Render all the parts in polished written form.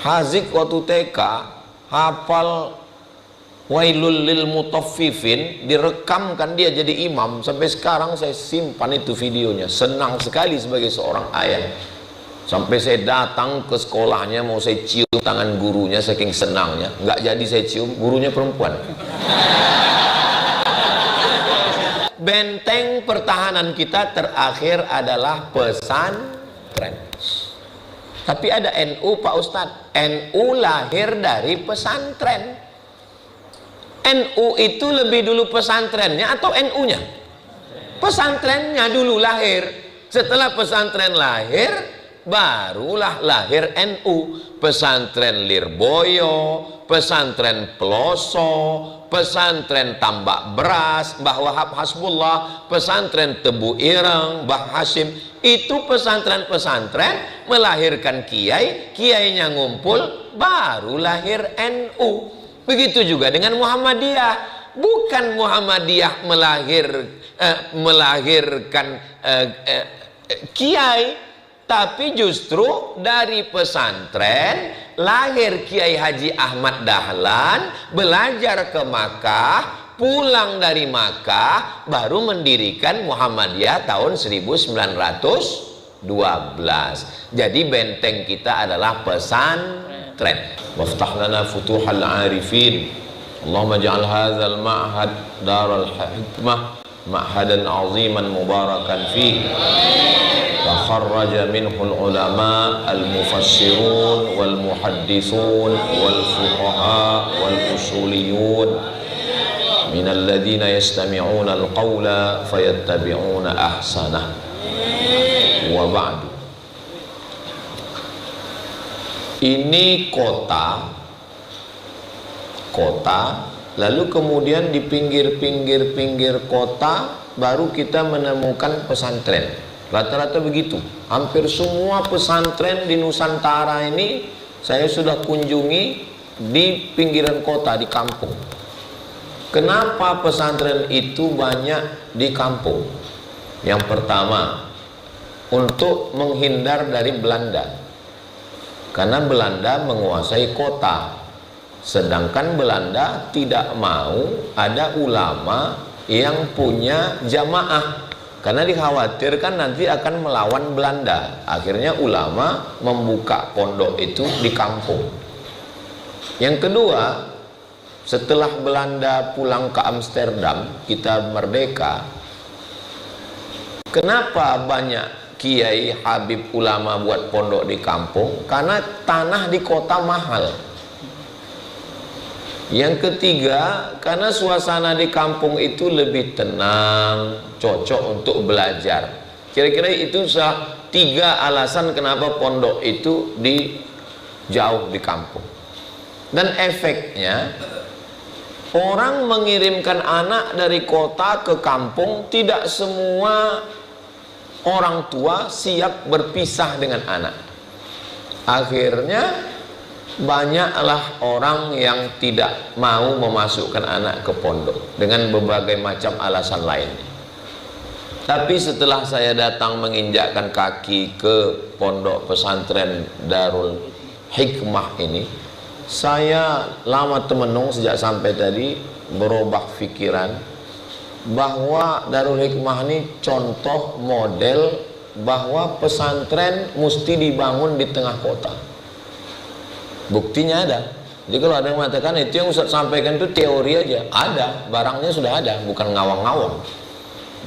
Hazik waktu TK hafal Wailul lil mutaffifin, direkamkan dia jadi imam. Sampai sekarang saya simpan itu videonya. Senang sekali sebagai seorang ayah. Sampai saya datang ke sekolahnya, mau saya cium tangan gurunya saking senangnya. Nggak jadi saya cium, gurunya perempuan. Benteng pertahanan kita terakhir adalah pesantren. Tapi ada NU Pak Ustadz. NU lahir dari pesantren. NU itu lebih dulu pesantrennya atau NU-nya? Pesantrennya dulu lahir. Setelah pesantren lahir, barulah lahir NU. Pesantren Lirboyo, pesantren Peloso, pesantren Tambak Beras, Mbah Wahab Hasbullah, pesantren Tebu Ireng, Mbah Hashim. Itu pesantren-pesantren melahirkan kiai, kiainya ngumpul, baru lahir NU. Begitu juga dengan Muhammadiyah. Bukan Muhammadiyah melahirkan kiai, tapi justru dari pesantren lahir Kiai Haji Ahmad Dahlan, belajar ke Makkah, pulang dari Makkah, baru mendirikan Muhammadiyah tahun 1912. Jadi benteng kita adalah pesantren. Waftah lana futuhal arifin. Allahumma ja'al hadzal ma'had daral hikmah ma'hadan 'aziman mubarakan fihi. Takharraja minhul ulama al-mufassirun wal muhaddithun wal fuqaha wal usuliyun minal ladzina yastami'una al-qawla fayattabi'una ahsanah. Wa ba'du. Ini kota, lalu kemudian di pinggir kota baru kita menemukan pesantren. Rata-rata begitu. Hampir semua pesantren di Nusantara ini saya sudah kunjungi di pinggiran kota, di kampung. Kenapa pesantren itu banyak di kampung? Yang pertama, untuk menghindar dari Belanda. Karena Belanda menguasai kota. Sedangkan Belanda tidak mau ada ulama yang punya jamaah. Karena dikhawatirkan nanti akan melawan Belanda. Akhirnya ulama membuka pondok itu di kampung. Yang kedua, setelah Belanda pulang ke Amsterdam, kita merdeka. Kenapa banyak kiai, habib, ulama buat pondok di kampung? Karena tanah di kota mahal. Yang ketiga, karena suasana di kampung itu lebih tenang, cocok untuk belajar. Kira-kira itu 3 alasan kenapa pondok itu jauh di kampung. Dan efeknya, orang mengirimkan anak dari kota ke kampung, tidak semua orang tua siap berpisah dengan anak. Akhirnya banyaklah orang yang tidak mau memasukkan anak ke pondok dengan berbagai macam alasan lainnya. Tapi setelah saya datang menginjakkan kaki ke pondok pesantren Darul Hikmah ini, saya lama temenung sejak sampai tadi berubah pikiran bahwa Darul Hikmah ini contoh model bahwa pesantren mesti dibangun di tengah kota. Buktinya ada. Jadi kalau ada yang mengatakan itu yang Ustaz sampaikan itu teori aja, ada, barangnya sudah ada, bukan ngawang-ngawang.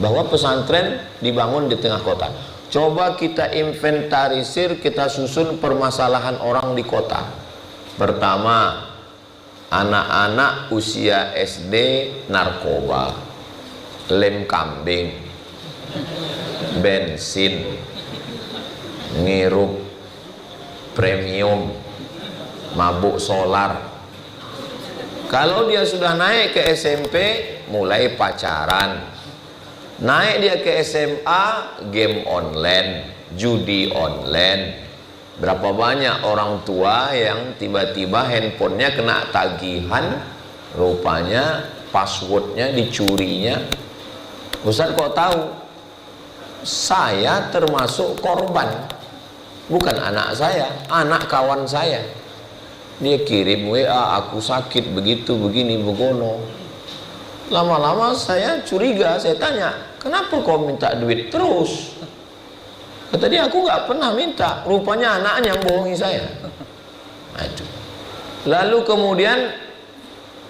Bahwa pesantren dibangun di tengah kota. Coba kita inventarisir, kita susun permasalahan orang di kota. Pertama, anak-anak usia SD narkoba, lem kambing, bensin, ngirup premium, mabuk solar. Kalau dia sudah naik ke SMP, mulai pacaran. Naik dia ke SMA, game online, judi online. Berapa banyak orang tua yang tiba-tiba handphonenya kena tagihan, rupanya passwordnya dicurinya. Ustaz kok tahu? Saya termasuk korban. Bukan anak saya, anak kawan saya. Dia kirim WA, aku sakit begitu begini begono. Lama-lama saya curiga, saya tanya, kenapa kau minta duit terus? Kata dia, aku nggak pernah minta. Rupanya anaknya yang bohongi saya. Aduh. Lalu kemudian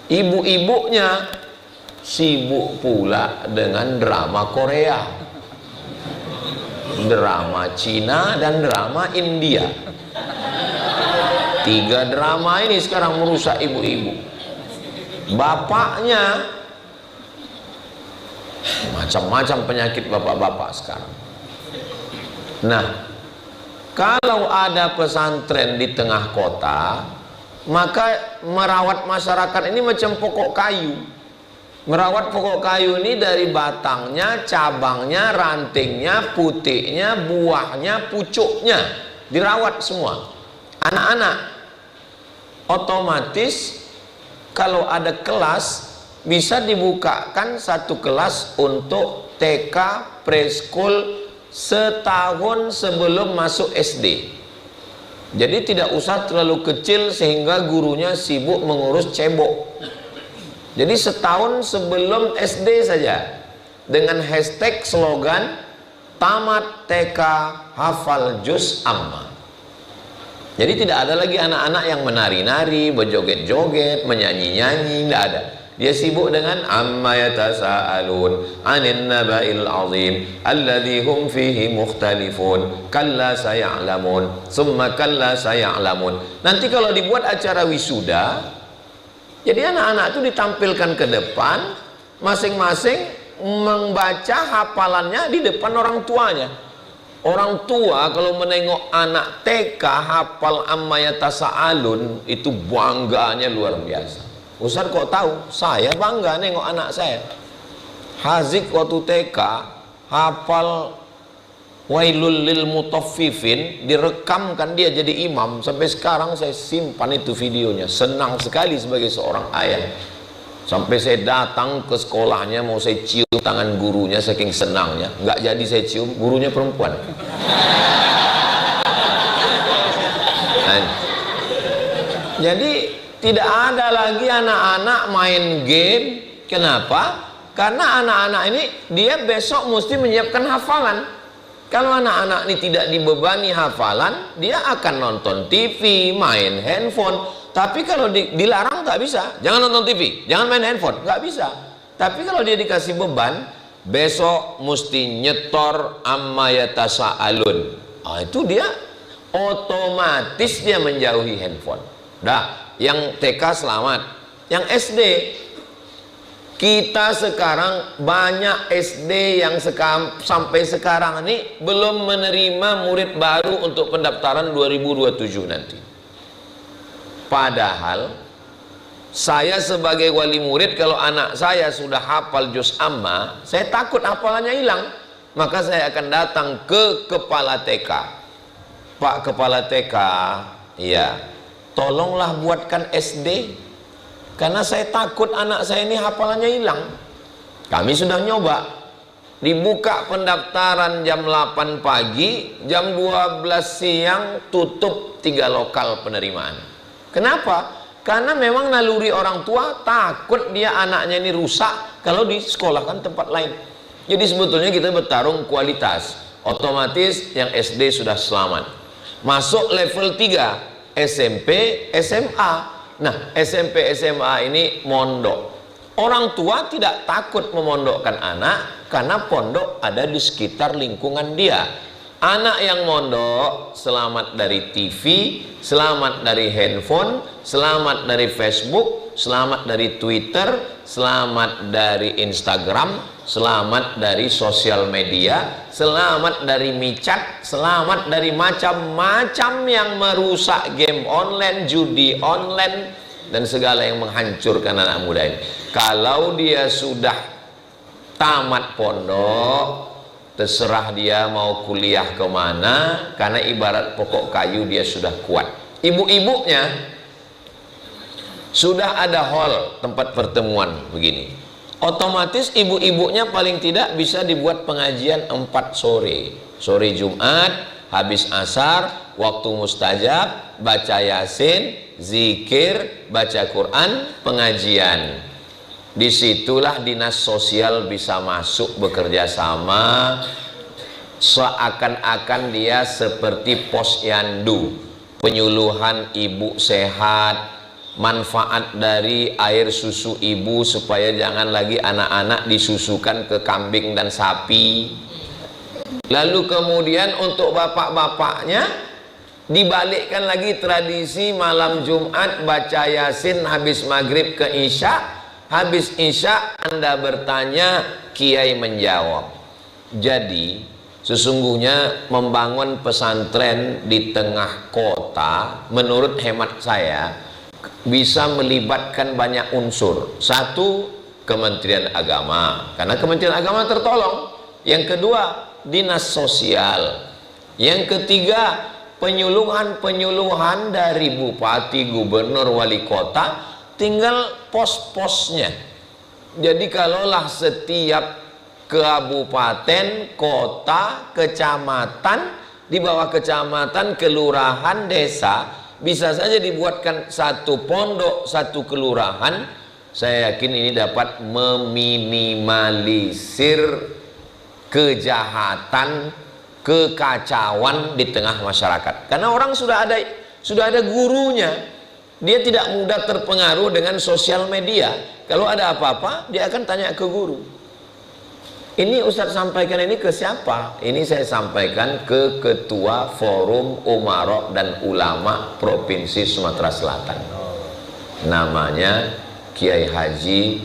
ibu-ibunya sibuk pula dengan drama Korea, drama Cina, dan drama India. 3 drama ini sekarang merusak ibu-ibu. Bapaknya macam-macam penyakit bapak-bapak sekarang. Nah, kalau ada pesantren di tengah kota, maka merawat masyarakat ini macam pokok kayu. Merawat pokok kayu ini dari batangnya, cabangnya, rantingnya, putiknya, buahnya, pucuknya, dirawat semua. Anak-anak otomatis kalau ada kelas bisa dibukakan satu kelas untuk TK, preschool setahun sebelum masuk SD. Jadi tidak usah terlalu kecil sehingga gurunya sibuk mengurus cebok. Jadi setahun sebelum SD saja, dengan hashtag slogan tamat TK hafal juz amma. Jadi tidak ada lagi anak-anak yang menari-nari, berjoget-joget, menyanyi-nyanyi, tidak ada. Dia sibuk dengan amma yatasaalun 'anil naba'il 'azim alladzi hum fihi mukhtalifun kalla saya'lamun summa kalla saya'lamun. Nanti kalau dibuat acara wisuda, jadi anak-anak itu ditampilkan ke depan, masing-masing membaca hafalannya di depan orang tuanya. Orang tua kalau menengok anak TK hafal amma yatasaalun, itu bangganya luar biasa. Ustaz kok tahu? Saya bangga nengok anak saya. Hazik waktu TK hafal wailul lil mutaffifin, direkamkan dia jadi imam. Sampai sekarang saya simpan itu videonya. Senang sekali sebagai seorang ayah. Sampai saya datang ke sekolahnya, mau saya cium tangan gurunya saking senangnya. Nggak jadi saya cium, gurunya perempuan. Jadi tidak ada lagi anak-anak main game. Kenapa? Karena anak-anak ini dia besok mesti menyiapkan hafalan. Kalau anak-anak ini tidak dibebani hafalan, dia akan nonton TV, main handphone. Tapi kalau dilarang tak bisa. Jangan nonton TV, jangan main handphone, nggak bisa. Tapi kalau dia dikasih beban, besok mesti nyetor amma yatasaalun. Itu dia otomatis dia menjauhi handphone. Dah, yang TK selamat. Yang SD, kita sekarang banyak SD yang sampai sekarang ini belum menerima murid baru untuk pendaftaran 2027 nanti. Padahal saya sebagai wali murid, kalau anak saya sudah hafal juz amma, saya takut hafalannya hilang. Maka saya akan datang ke kepala TK. Pak kepala TK, ya, tolonglah buatkan SD, karena saya takut anak saya ini hafalannya hilang. Kami sudah nyoba, dibuka pendaftaran jam 8 pagi, jam 12 siang tutup 3 lokal penerimaan. Kenapa? Karena memang naluri orang tua takut dia anaknya ini rusak kalau disekolahkan tempat lain. Jadi sebetulnya kita bertarung kualitas. Otomatis yang SD sudah selamat. Masuk level 3, SMP, SMA. Nah, SMP, SMA ini mondok. Orang tua tidak takut memondokkan anak karena pondok ada di sekitar lingkungan dia. Anak yang mondok selamat dari TV, selamat dari handphone, selamat dari Facebook, selamat dari Twitter, selamat dari Instagram, selamat dari sosial media, selamat dari micat, selamat dari macam-macam yang merusak game online, judi online, dan segala yang menghancurkan anak muda ini. Kalau dia sudah tamat pondok, terserah dia mau kuliah kemana, karena ibarat pokok kayu dia sudah kuat. Ibu-ibunya sudah ada hall tempat pertemuan begini. Otomatis ibu-ibunya paling tidak bisa dibuat pengajian 4 sore. Sore Jumat, habis asar, waktu mustajab, baca yasin, zikir, baca Quran, pengajian. Disitulah dinas sosial bisa masuk bekerja sama, seakan-akan dia seperti posyandu, penyuluhan ibu sehat, manfaat dari air susu ibu supaya jangan lagi anak-anak disusukan ke kambing dan sapi. Lalu kemudian untuk bapak-bapaknya dibalikkan lagi tradisi malam Jumat baca yasin habis maghrib ke isya. Habis isya Anda bertanya, kiai menjawab. Jadi sesungguhnya membangun pesantren di tengah kota menurut hemat saya bisa melibatkan banyak unsur. Satu, Kementerian Agama, karena Kementerian Agama tertolong. Yang kedua, dinas sosial. Yang ketiga, penyuluhan dari bupati, gubernur, wali kota, tinggal pos-posnya. Jadi kalaulah setiap kabupaten, kota, kecamatan, di bawah kecamatan, kelurahan, desa, bisa saja dibuatkan satu pondok, satu kelurahan. Saya yakin ini dapat meminimalisir kejahatan, kekacauan di tengah masyarakat. Karena orang sudah ada gurunya. Dia tidak mudah terpengaruh dengan sosial media. Kalau ada apa-apa, dia akan tanya ke guru. Ini Ustadz sampaikan ini ke siapa? Ini saya sampaikan ke Ketua Forum Umarok dan Ulama Provinsi Sumatera Selatan. Namanya Kiai Haji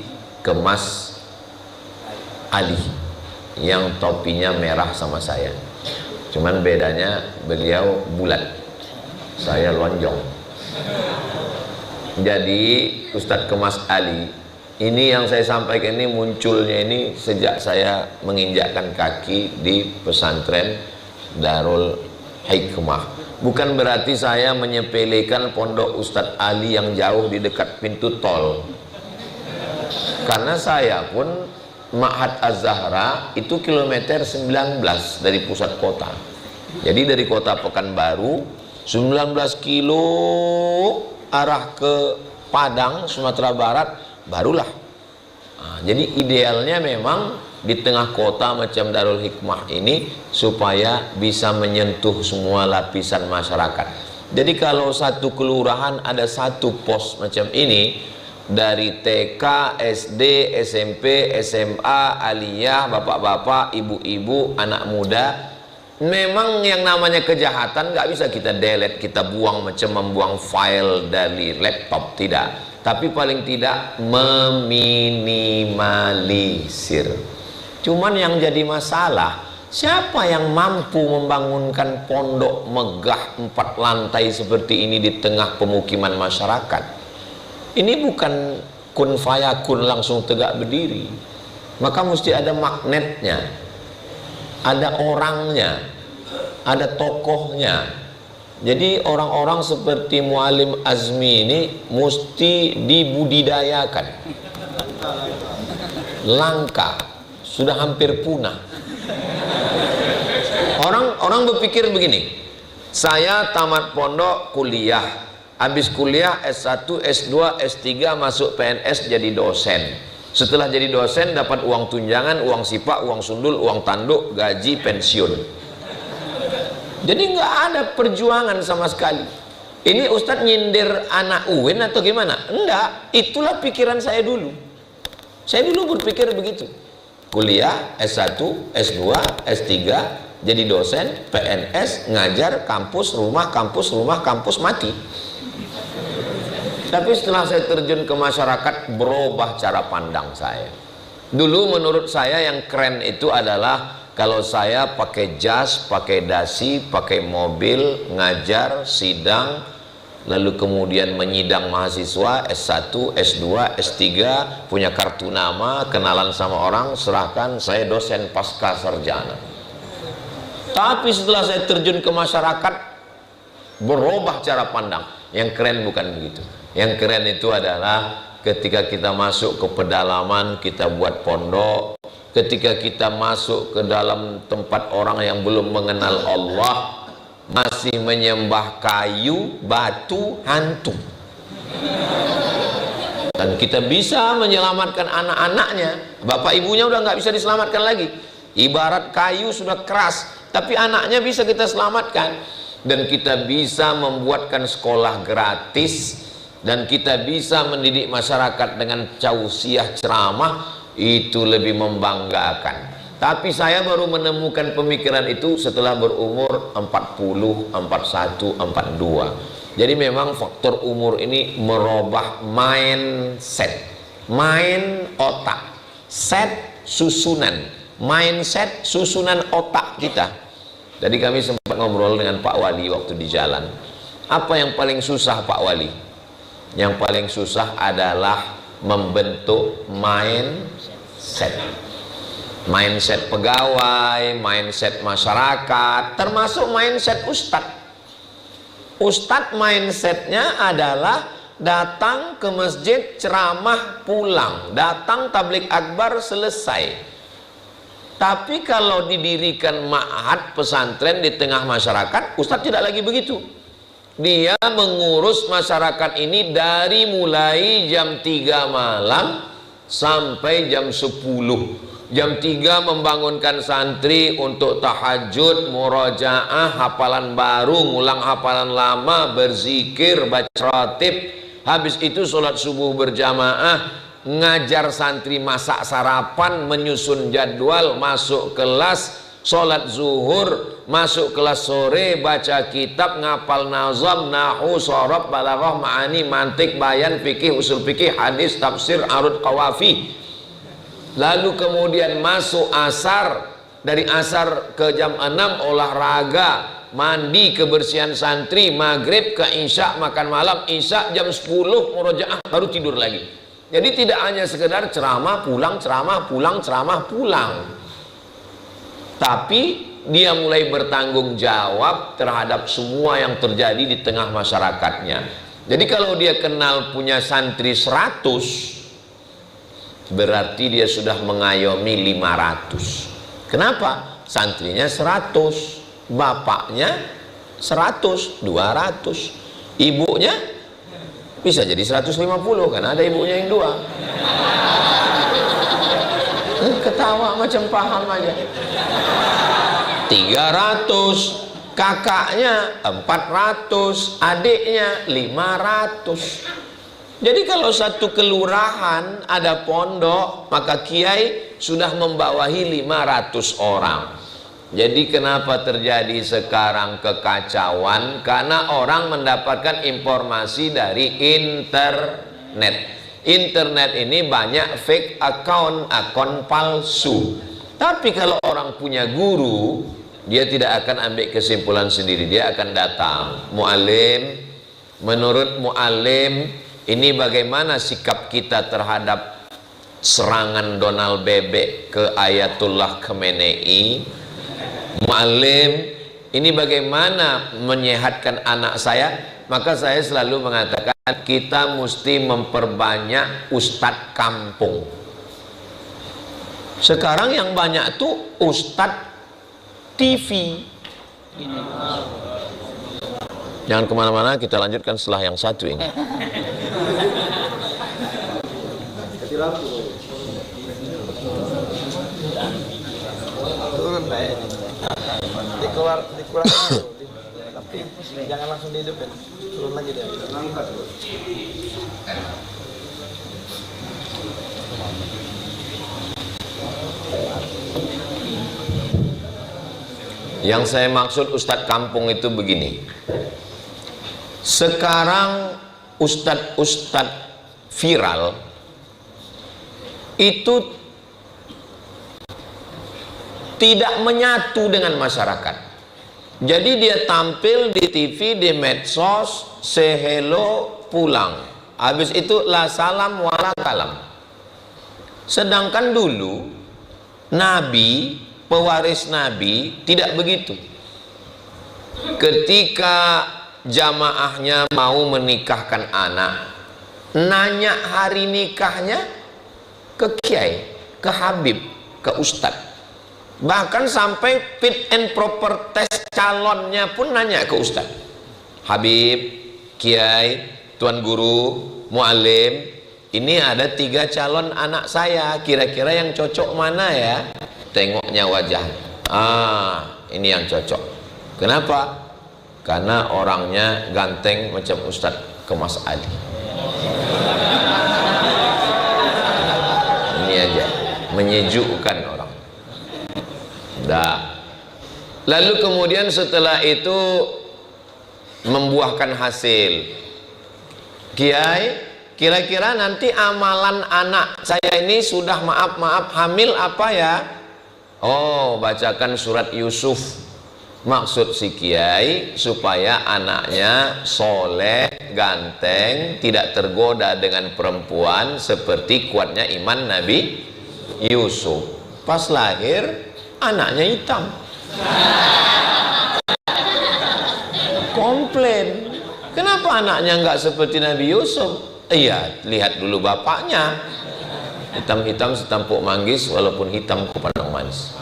Kemas Ali, yang topinya merah sama saya. Cuman bedanya beliau bulat, saya lonjong. Jadi Ustadz Kemas Ali ini yang saya sampaikan ini munculnya ini sejak saya menginjakkan kaki di pesantren Darul Hikmah. Bukan berarti saya menyepelekan pondok Ustadz Ali yang jauh di dekat pintu tol. Karena saya pun Ma'had Az-Zahra itu kilometer 19 dari pusat kota. Jadi dari kota Pekanbaru 19 kilo arah ke Padang, Sumatera Barat, barulah. Nah, jadi idealnya memang di tengah kota macam Darul Hikmah ini supaya bisa menyentuh semua lapisan masyarakat. Jadi kalau satu kelurahan ada satu pos macam ini, dari TK, SD, SMP, SMA, aliyah, bapak-bapak, ibu-ibu, anak muda. Memang yang namanya kejahatan nggak bisa kita delete, kita buang macam membuang file dari laptop, tidak. Tapi paling tidak meminimalisir. Cuman yang jadi masalah, siapa yang mampu membangunkan pondok megah 4 lantai seperti ini di tengah pemukiman masyarakat? Ini bukan kun fayakun langsung tegak berdiri. Maka mesti ada magnetnya, ada orangnya, ada tokohnya. Jadi orang-orang seperti Muallim Azmi ini mesti dibudidayakan. Langka, sudah hampir punah. Orang berpikir begini, saya tamat pondok kuliah, habis kuliah S1, S2, S3 masuk PNS jadi dosen. Setelah jadi dosen dapat uang tunjangan, uang sipak, uang sundul, uang tanduk, gaji, pensiun. Jadi nggak ada perjuangan sama sekali. Ini Ustadz nyindir anak UIN atau gimana? Enggak, itulah pikiran saya dulu. Saya dulu berpikir begitu. Kuliah, S1, S2, S3, jadi dosen, PNS, ngajar, kampus, rumah, kampus, mati. Tapi setelah saya terjun ke masyarakat, berubah cara pandang saya. Dulu menurut saya yang keren itu adalah kalau saya pakai jas, pakai dasi, pakai mobil, ngajar, sidang, lalu kemudian menyidang mahasiswa S1, S2, S3, punya kartu nama, kenalan sama orang, serahkan, saya dosen pasca sarjana. Tapi setelah saya terjun ke masyarakat, berubah cara pandang. Yang keren bukan begitu. Yang keren itu adalah ketika kita masuk ke pedalaman, kita buat pondok. Ketika kita masuk ke dalam tempat orang yang belum mengenal Allah, masih menyembah kayu, batu, hantu. Dan kita bisa menyelamatkan anak-anaknya. Bapak ibunya udah nggak bisa diselamatkan lagi. Ibarat kayu sudah keras, tapi anaknya bisa kita selamatkan. Dan kita bisa membuatkan sekolah gratis, dan kita bisa mendidik masyarakat dengan tausiah ceramah. Itu lebih membanggakan. Tapi saya baru menemukan pemikiran itu setelah berumur 40, 41, 42. Jadi memang faktor umur ini merubah mindset, main otak, set susunan, mindset susunan otak kita. Jadi kami sempat ngobrol dengan Pak Wali waktu di jalan. Apa yang paling susah Pak Wali? Yang paling susah adalah membentuk mindset. Mindset pegawai, mindset masyarakat, termasuk mindset ustadz. Ustadz mindsetnya adalah datang ke masjid, ceramah, pulang, datang tablik akbar, selesai. Tapi kalau didirikan ma'had pesantren di tengah masyarakat, ustadz tidak lagi begitu. Dia mengurus masyarakat ini dari mulai jam 3 malam sampai jam 10. Jam 3 membangunkan santri untuk tahajud, murojaah, hafalan baru, ngulang hafalan lama, berzikir, baca ratib. Habis itu sholat subuh berjamaah, ngajar santri masak sarapan, menyusun jadwal, masuk kelas, sholat zuhur, masuk kelas sore, baca kitab, ngapal nazam, nahu, sorob, balaghah, ma'ani, mantik, bayan, fikih, usul fikih, hadis, tafsir, arud, qawafi. Lalu kemudian masuk asar, dari asar ke jam 6 olahraga, mandi, kebersihan santri, maghrib ke isya, makan malam, isya jam 10 murojaah, baru tidur lagi. Jadi tidak hanya sekedar ceramah pulang, ceramah pulang, ceramah pulang, tapi dia mulai bertanggung jawab terhadap semua yang terjadi di tengah masyarakatnya. Jadi kalau dia kenal punya santri 100, berarti dia sudah mengayomi 500. Kenapa? Santrinya 100, bapaknya 100, 200, ibunya bisa jadi 150, karena ada ibunya yang 2. Ketawa macam paham aja. 300, kakaknya 400, adiknya 500. Jadi kalau satu kelurahan ada pondok, maka kiai sudah membawahi 500 orang. Jadi kenapa terjadi sekarang kekacauan? Karena orang mendapatkan informasi dari internet. Internet ini banyak fake account, akun palsu. Tapi kalau orang punya guru, dia tidak akan ambil kesimpulan sendiri. Dia akan datang, mu'alim, menurut mu'alim, ini bagaimana sikap kita terhadap serangan Donald Bebek ke Ayatullah Khamenei? Mu'alim, ini bagaimana menyehatkan anak saya? Maka saya selalu mengatakan kita mesti memperbanyak ustadz kampung. Sekarang yang banyak tuh ustadz TV. Jangan kemana-mana, kita lanjutkan setelah yang satu ini. Turun baik. Dikurangi dulu, tapi jangan langsung dihidupin. Turun lagi dia. Yang saya maksud ustadz kampung itu begini. Sekarang ustadz-ustadz viral itu tidak menyatu dengan masyarakat. Jadi dia tampil di TV, di medsos, say hello, pulang. Habis itu la salam wala kalam. Sedangkan dulu Nabi, pewaris Nabi tidak begitu. Ketika jamaahnya mau menikahkan anak, nanya hari nikahnya ke kiai, ke habib, ke ustadz. Bahkan sampai fit and proper test calonnya pun nanya ke Ustaz. Habib, Kiai, Tuan Guru, Muallim, ini ada 3 calon anak saya, kira-kira yang cocok mana ya? Tengoknya wajahnya, ini yang cocok. Kenapa? Karena orangnya ganteng macam Ustadz Kemas Ali. Ini aja, menyejukkan orang. Dah. Lalu kemudian setelah itu membuahkan hasil. Kiai, kira-kira nanti amalan anak saya ini sudah maaf hamil apa ya? Oh, bacakan surat Yusuf. Maksud si Kiai supaya anaknya soleh, ganteng, tidak tergoda dengan perempuan seperti kuatnya iman Nabi Yusuf. Pas lahir anaknya hitam. Komplain, kenapa anaknya nggak seperti Nabi Yusuf? Iya, lihat dulu bapaknya, hitam-hitam setampuk manggis walaupun hitam kupandang manis.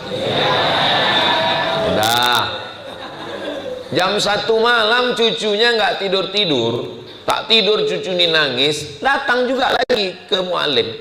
Udah. Jam 1 malam cucunya nggak tidur-tidur, tak tidur cucu ini nangis, datang juga lagi ke muallim.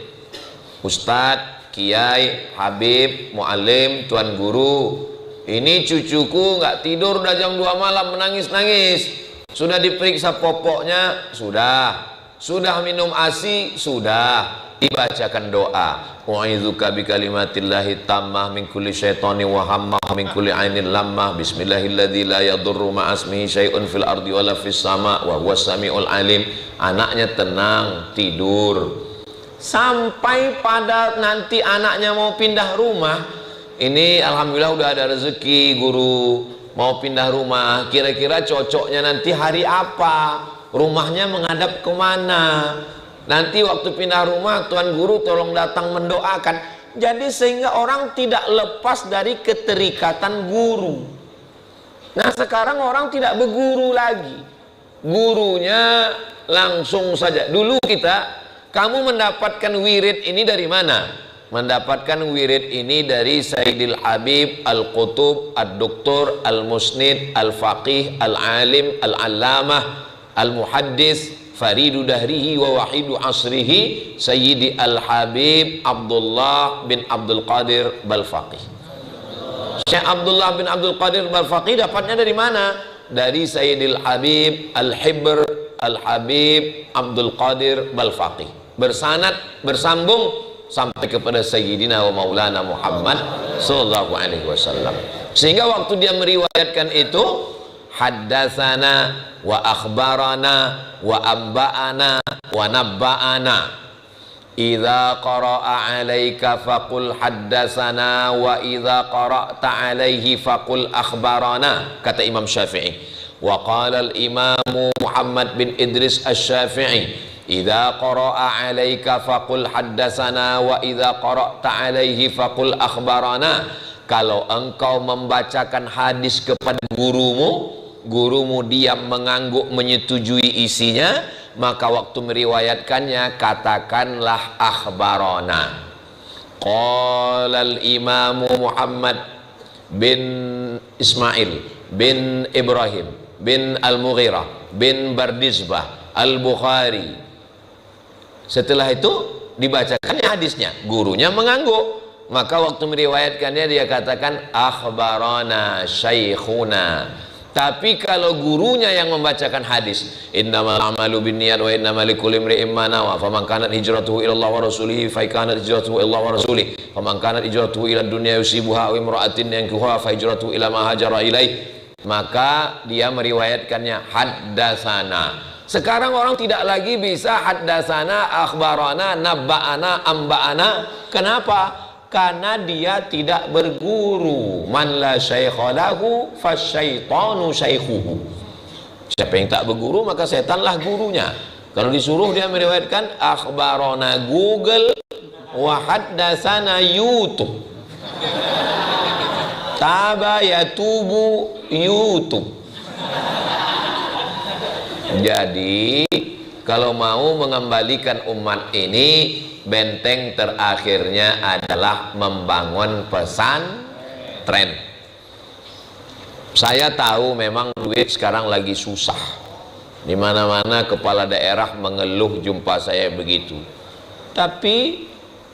Ustadz, Kiai, Habib, Muallim, Tuan Guru, ini cucuku nggak tidur udah jam 2 malam menangis-nangis. Sudah diperiksa popoknya? Sudah minum ASI? Sudah. Dibacakan doa. Wa'idzuka bikalimatillahi tammah min kulli syaitani wa hammah min kulli ainin lammah bismillahilladzi la yadurru ma'asmihi syai'un fil ardi wala fis sama' wa huwas sami'ul alim. Anaknya tenang, tidur. Sampai pada nanti anaknya mau pindah rumah. Ini alhamdulillah udah ada rezeki guru, mau pindah rumah, kira-kira cocoknya nanti hari apa, rumahnya menghadap kemana, nanti waktu pindah rumah Tuan Guru tolong datang mendoakan. Jadi sehingga orang tidak lepas dari keterikatan guru. Nah sekarang orang tidak berguru lagi, gurunya langsung saja. Dulu kamu mendapatkan wirid ini dari mana? Mendapatkan wirid ini dari Sayyidil Habib Al-Qutub Ad-Doktor Al-Musnid Al-Faqih Al-Alim Al-Allamah Al-Muhaddis Faridu Dahrihi wa Wahidu Asrihi Sayyidi Al-Habib Abdullah bin Abdul Qadir Balfaqih. Syekh Abdullah bin Abdul Qadir Balfaqih dapatnya dari mana? Dari Sayyidil Habib Al-Hibr Al-Habib Abdul Qadir Balfaqih. Bersanad, bersambung sampai kepada Sayyidina wa Maulana Muhammad sallallahu alaihi wasallam. Sehingga waktu dia meriwayatkan itu, haddatsana wa akhbarana wa amba'ana wa nabba'ana. Idza qara'a 'alaika faqul haddatsana wa idza qara'ta 'alaihi faqul akhbarana, kata Imam Syafi'i. Wa qala al-Imam Muhammad bin Idris Asy-Syafi'i, idza qara'a 'alaika faqul haddatsana wa idza qara'ta 'alaihi faqul akhbarana. Kalau engkau membacakan hadis kepada gurumu diam mengangguk menyetujui isinya, maka waktu meriwayatkannya katakanlah akhbarana. Qala al-Imam Muhammad bin Ismail bin Ibrahim bin Al-Mughirah bin Bardizbah Al-Bukhari. Setelah itu dibacakannya hadisnya, gurunya mengangguk, maka waktu meriwayatkannya dia katakan akhbarana syaikhuna. Tapi kalau gurunya yang membacakan hadis, innamal a'malu binniyat wa innamal likulli imri'in ma nawa, faman kanat hijratuhu ila Allah wa rasulihi fa kanat hijratuhu ila Allah wa rasulihi, faman kanat hijratuhu ila dunya yusibuha aw imra'atin yankihuha fa hijratuhu ila ma hajara ilaih. Maka dia meriwayatkannya haddatsana. Sekarang orang tidak lagi bisa haddatsana, akhbarana, nabba'ana, amba'ana. Kenapa? Karena dia tidak berguru. Man la syaikha lahu fasyaitanu syaikhuhu. Siapa yang tak berguru maka setanlah gurunya. Kalau disuruh dia meriwayatkan akhbarana Google wa haddatsana YouTube. Taba yatubu YouTube. Jadi kalau mau mengembalikan umat ini, benteng terakhirnya adalah membangun pesantren. pesantren. Saya tahu memang duit sekarang lagi susah. Di mana-mana kepala daerah mengeluh jumpa saya begitu. Tapi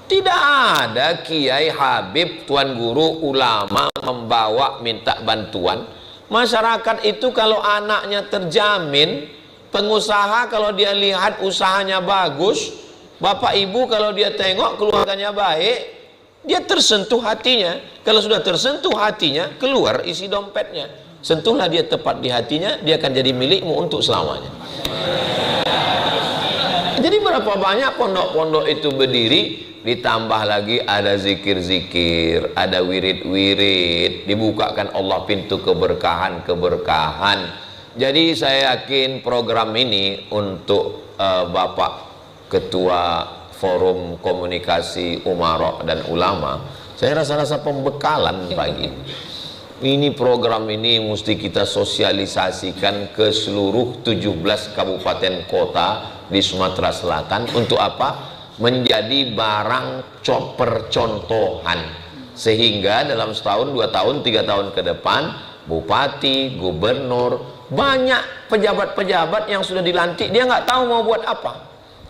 tidak ada kiai, habib, tuan guru, ulama membawa minta bantuan. Masyarakat itu kalau anaknya terjamin, pengusaha kalau dia lihat usahanya bagus, bapak ibu kalau dia tengok keluarganya baik, dia tersentuh hatinya. Kalau sudah tersentuh hatinya, keluar isi dompetnya. Sentuhlah dia tepat di hatinya, dia akan jadi milikmu untuk selamanya. Jadi berapa banyak pondok-pondok itu berdiri, ditambah lagi ada zikir-zikir, ada wirid-wirid, dibukakan Allah pintu keberkahan-keberkahan. Jadi saya yakin program ini untuk Bapak Ketua Forum Komunikasi Umarok dan Ulama, saya rasa-rasa pembekalan pagi ini. Program ini mesti kita sosialisasikan ke seluruh 17 kabupaten kota di Sumatera Selatan. Untuk apa? Menjadi barang percontohan, sehingga dalam setahun, 2 tahun, 3 tahun ke depan, bupati, gubernur, banyak pejabat-pejabat yang sudah dilantik, dia nggak tahu mau buat apa,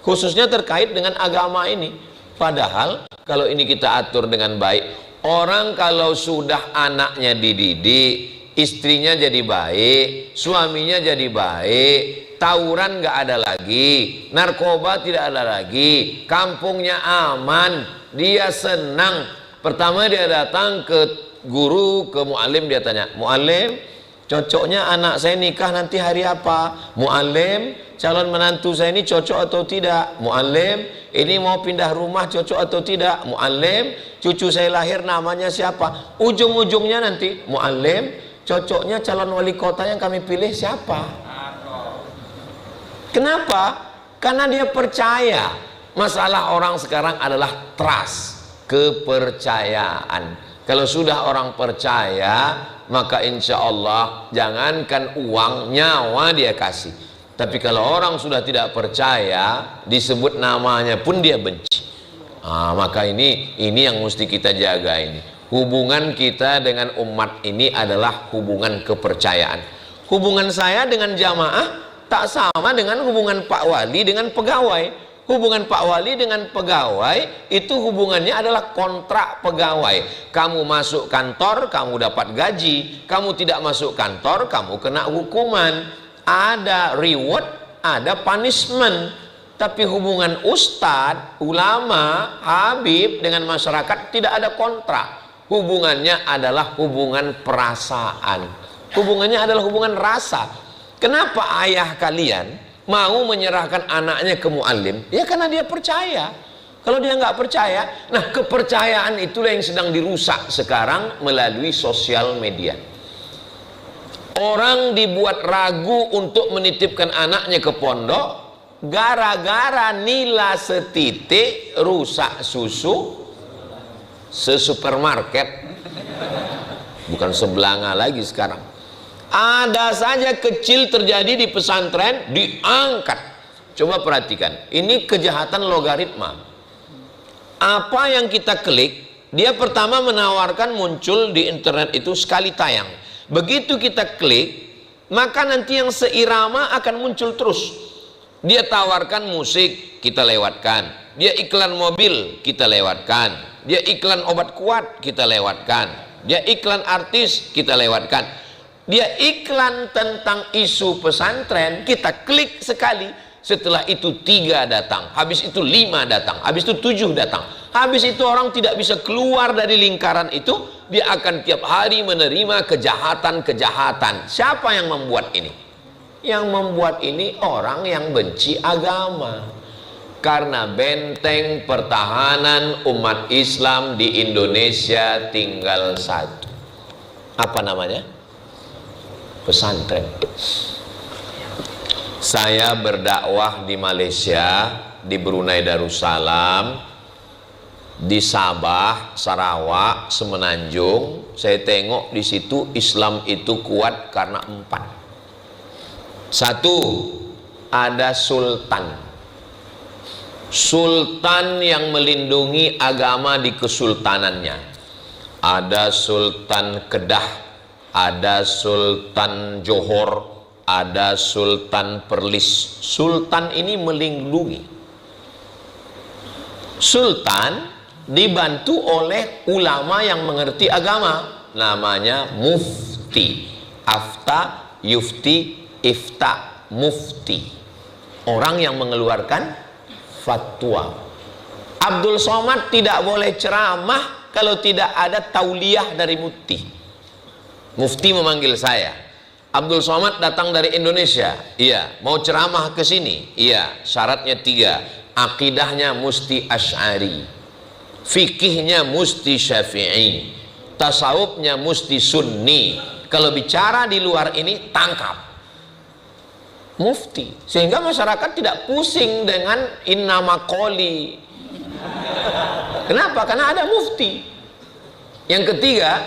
khususnya terkait dengan agama ini. Padahal kalau ini kita atur dengan baik, orang kalau sudah anaknya dididik, istrinya jadi baik, suaminya jadi baik, tawuran nggak ada lagi, narkoba tidak ada lagi, kampungnya aman, dia senang. Pertama dia datang ke guru, ke mu'alim, dia tanya, mu'alim, cocoknya anak saya nikah nanti hari apa? Mu'alim, calon menantu saya ini cocok atau tidak? Mu'alim, ini mau pindah rumah cocok atau tidak? Mu'alim, cucu saya lahir namanya siapa? Ujung-ujungnya nanti, mu'alim, cocoknya calon wali kota yang kami pilih siapa? Kenapa? Karena dia percaya. Masalah orang sekarang adalah trust, kepercayaan. Kalau sudah orang percaya, maka insya Allah jangankan uang, nyawa dia kasih. Tapi kalau orang sudah tidak percaya, disebut namanya pun dia benci. Maka ini yang mesti kita jaga ini. Hubungan kita dengan umat ini adalah hubungan kepercayaan. Hubungan saya dengan jamaah tak sama dengan hubungan Pak Wali dengan pegawai. Hubungan Pak Wali dengan pegawai itu hubungannya adalah kontrak pegawai. Kamu masuk kantor, kamu dapat gaji. Kamu tidak masuk kantor, kamu kena hukuman. Ada reward, ada punishment. Tapi hubungan ustadz, ulama, habib dengan masyarakat tidak ada kontrak. Hubungannya adalah hubungan perasaan. Hubungannya adalah hubungan rasa. Kenapa ayah kalian mau menyerahkan anaknya ke mu'alim? Ya karena dia percaya. Kalau dia nggak percaya, nah kepercayaan itulah yang sedang dirusak sekarang melalui sosial media. Orang dibuat ragu untuk menitipkan anaknya ke pondok gara-gara nila setitik rusak susu sesupermarket. Bukan sebelanga lagi sekarang. Ada saja kecil terjadi di pesantren, diangkat. Coba perhatikan, ini kejahatan logaritma. Apa yang kita klik, dia pertama menawarkan muncul di internet itu sekali tayang. Begitu kita klik, maka nanti yang seirama akan muncul terus. Dia tawarkan musik, kita lewatkan. Dia iklan mobil, kita lewatkan. Dia iklan obat kuat, kita lewatkan. Dia iklan artis, kita lewatkan. Dia iklan tentang isu pesantren, kita klik sekali, setelah itu 3 datang, habis itu 5 datang, habis itu 7 datang, habis itu orang tidak bisa keluar dari lingkaran itu, dia akan tiap hari menerima kejahatan-kejahatan. Siapa yang membuat ini? Yang membuat ini orang yang benci agama. Karena benteng pertahanan umat Islam di Indonesia tinggal satu. Apa namanya? Pesantren. Saya berdakwah di Malaysia, di Brunei Darussalam, di Sabah, Sarawak, Semenanjung. Saya tengok di situ Islam itu kuat karena 4. 1, ada sultan. Sultan yang melindungi agama di kesultanannya. ada Sultan Kedah, ada Sultan Johor, ada Sultan Perlis. Sultan ini melindungi. Sultan dibantu oleh ulama yang mengerti agama, namanya mufti. Afta, yufti, ifta, mufti. Orang yang mengeluarkan fatwa. Abdul Somad tidak boleh ceramah kalau tidak ada tauliyah dari mufti. Mufti memanggil saya, Abdul Somad datang dari Indonesia, iya, mau ceramah ke sini, iya, syaratnya 3, akidahnya musti Asy'ari, fikihnya musti Syafi'i, tasawufnya musti Sunni. Kalau bicara di luar ini tangkap. Mufti, sehingga masyarakat tidak pusing dengan innama qoli. Kenapa? Karena ada mufti. Yang ketiga,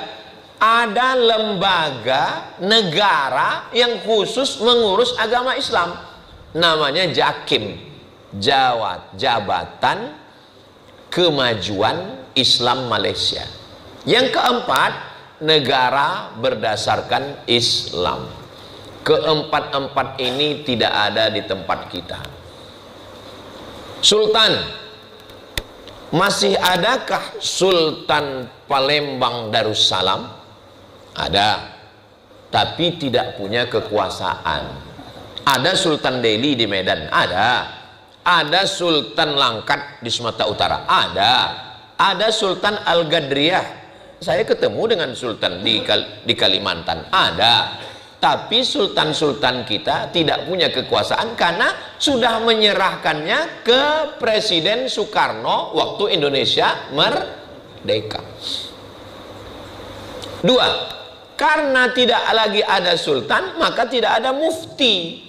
ada lembaga negara yang khusus mengurus agama Islam, namanya Jakim, Jabatan Kemajuan Islam Malaysia. Yang keempat, negara berdasarkan Islam. Keempat-empat ini tidak ada di tempat kita. Sultan, masih adakah Sultan Palembang Darussalam? Ada, tapi tidak punya kekuasaan. Ada Sultan Delhi di Medan, ada Sultan Langkat di Sumatera Utara, ada Sultan Al-Gadriyah, saya ketemu dengan Sultan di Kalimantan, ada. Tapi sultan-sultan kita tidak punya kekuasaan karena sudah menyerahkannya ke Presiden Soekarno waktu Indonesia merdeka. 2, karena tidak lagi ada sultan, maka tidak ada mufti.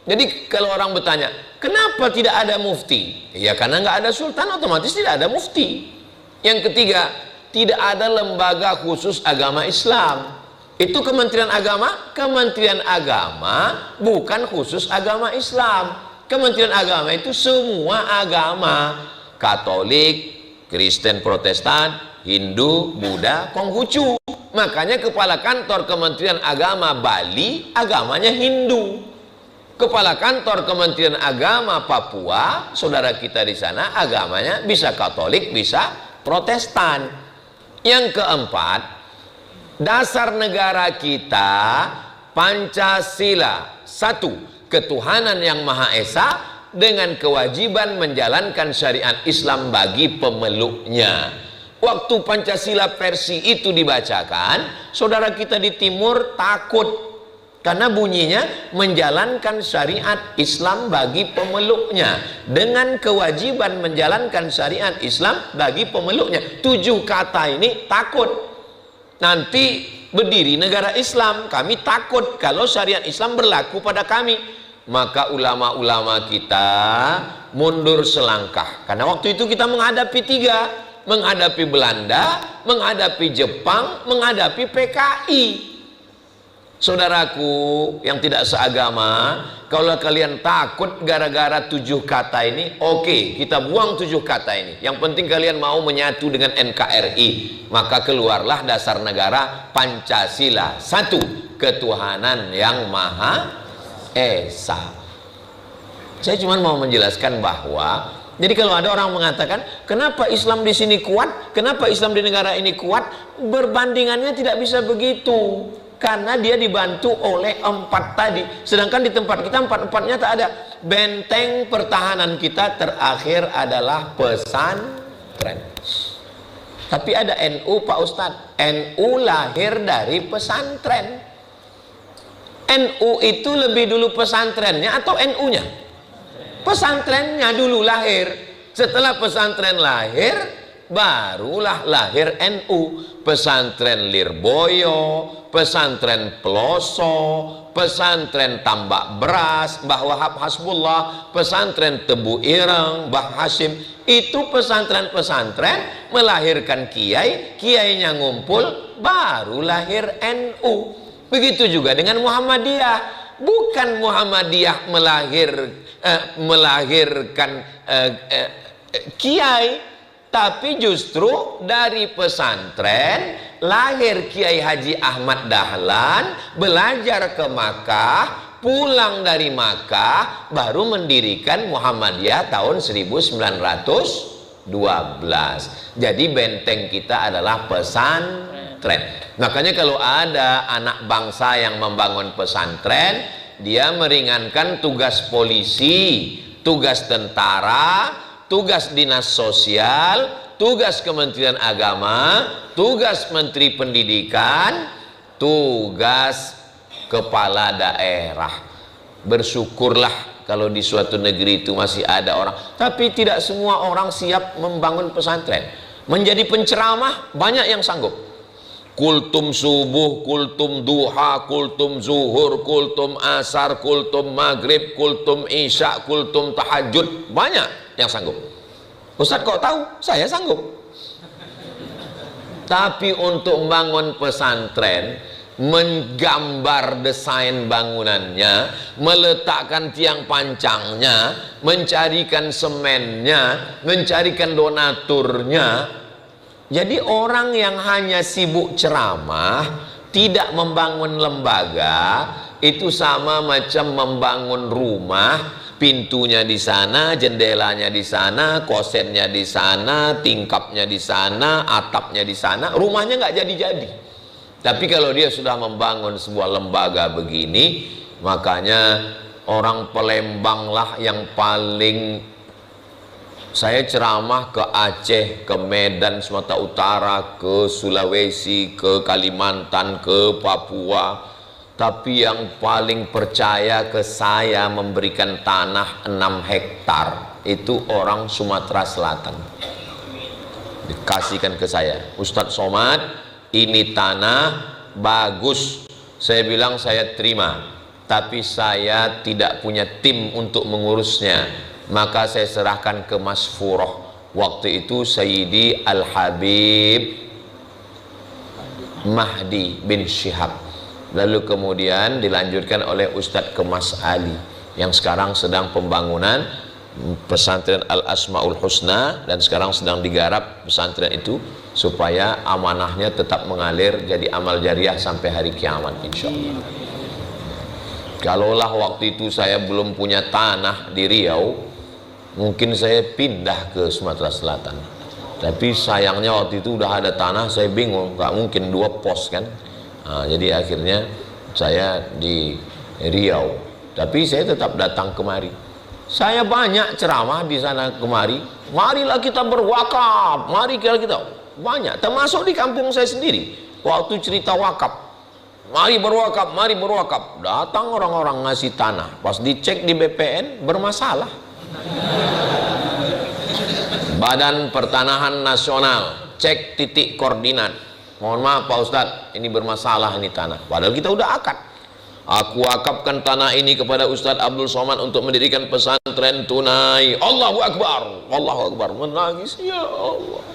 Jadi kalau orang bertanya, kenapa tidak ada mufti? Ya karena nggak ada sultan, otomatis tidak ada mufti. Yang ketiga, tidak ada lembaga khusus agama Islam. Itu Kementerian Agama. Kementerian Agama bukan khusus agama Islam. Kementerian Agama itu semua agama, Katolik, Kristen, Protestan, Hindu, Buddha, Konghucu. Makanya kepala kantor Kementerian Agama Bali agamanya Hindu. Kepala kantor Kementerian Agama Papua, saudara kita di sana, agamanya bisa Katolik, bisa Protestan. Yang keempat, dasar negara kita Pancasila, 1, ketuhanan yang Maha Esa dengan kewajiban menjalankan syariat Islam bagi pemeluknya. Waktu Pancasila versi itu dibacakan, saudara kita di timur takut karena bunyinya menjalankan syariat Islam bagi pemeluknya, dengan kewajiban menjalankan syariat Islam bagi pemeluknya. 7 kata ini takut. Nanti berdiri negara Islam, kami takut kalau syariat Islam berlaku pada kami. Maka ulama-ulama kita mundur selangkah, karena waktu itu kita menghadapi 3, menghadapi Belanda, menghadapi Jepang, menghadapi PKI. Saudaraku yang tidak seagama, kalau kalian takut gara-gara 7 kata ini, oke, kita buang 7 kata ini. Yang penting kalian mau menyatu dengan NKRI. Maka keluarlah dasar negara Pancasila, 1, ketuhanan yang Maha Esa. Saya cuma mau menjelaskan bahwa, jadi kalau ada orang mengatakan, kenapa Islam di sini kuat, kenapa Islam di negara ini kuat, berbandingannya tidak bisa begitu. Karena dia dibantu oleh 4 tadi. Sedangkan di tempat kita 4-4-nya tak ada. Benteng pertahanan kita terakhir adalah pesantren. Tapi ada NU Pak Ustadz. NU lahir dari pesantren. NU itu lebih dulu pesantrennya atau NU-nya? Pesantrennya dulu lahir. Setelah pesantren lahir, barulah lahir NU. Pesantren Lirboyo, pesantren Peloso, pesantren Tambak Beras, Mbah Wahab Hasbullah, pesantren Tebu Ireng, Mbah Hashim. Itu pesantren-pesantren melahirkan kiai, kiainya ngumpul, baru lahir NU. Begitu juga dengan Muhammadiyah. Bukan Muhammadiyah melahirkan kiai, Tapi justru dari pesantren lahir Kiai Haji Ahmad Dahlan, belajar ke Makkah, pulang dari Makkah, baru mendirikan Muhammadiyah tahun 1912. Jadi benteng kita adalah pesantren. Makanya kalau ada anak bangsa yang membangun pesantren, dia meringankan tugas polisi, tugas tentara, tugas dinas sosial, tugas Kementerian Agama, tugas Menteri Pendidikan, tugas kepala daerah. Bersyukurlah kalau di suatu negeri itu masih ada orang, tapi tidak semua orang siap membangun pesantren. Menjadi penceramah banyak yang sanggup. Kultum subuh, kultum duha, kultum zuhur, kultum asar, kultum maghrib, kultum isya, kultum tahajud, banyak yang sanggup. Ustadz kok tahu? Saya sanggup. Tapi untuk membangun pesantren, menggambar desain bangunannya, meletakkan tiang pancangnya, mencarikan semennya, mencarikan donaturnya. Jadi orang yang hanya sibuk ceramah, tidak membangun lembaga, itu sama macam membangun rumah, pintunya di sana, jendelanya di sana, kosennya di sana, tingkapnya di sana, atapnya di sana, rumahnya nggak jadi-jadi. Tapi kalau dia sudah membangun sebuah lembaga begini, makanya orang Palembang lah yang paling. Saya ceramah ke Aceh, ke Medan, Sumatera Utara, ke Sulawesi, ke Kalimantan, ke Papua. Tapi yang paling percaya ke saya memberikan tanah 6 hektar, itu orang Sumatera Selatan. Dikasihkan ke saya, Ustadz Somad, ini tanah bagus. Saya bilang saya terima, tapi saya tidak punya tim untuk mengurusnya. Maka saya serahkan ke Mas Furoh. Waktu itu Sayyidi Al-Habib Mahdi bin Syihab. Lalu kemudian dilanjutkan oleh Ustadz Kemas Ali, yang sekarang sedang pembangunan pesantren Al-Asmaul Husna, dan sekarang sedang digarap pesantren itu supaya amanahnya tetap mengalir jadi amal jariah sampai hari kiamat insyaallah. Kalaulah waktu itu saya belum punya tanah di Riau, mungkin saya pindah ke Sumatera Selatan. Tapi sayangnya waktu itu udah ada tanah, saya bingung, nggak mungkin 2 pos kan. Nah, jadi akhirnya saya di Riau. Tapi saya tetap datang kemari. Saya banyak ceramah di sana kemari. Marilah kita berwakaf, mari kita banyak. Termasuk di kampung saya sendiri. Waktu cerita wakaf, mari berwakaf, mari berwakaf. Datang orang-orang ngasih tanah. Pas dicek di BPN bermasalah. Badan Pertanahan Nasional cek titik koordinat, mohon maaf Pak Ustadz, ini bermasalah ini tanah. Padahal kita udah akad, aku wakafkan tanah ini kepada Ustadz Abdul Somad untuk mendirikan pesantren tunai. Allahu Akbar, Allahu Akbar, menangis ya Allah.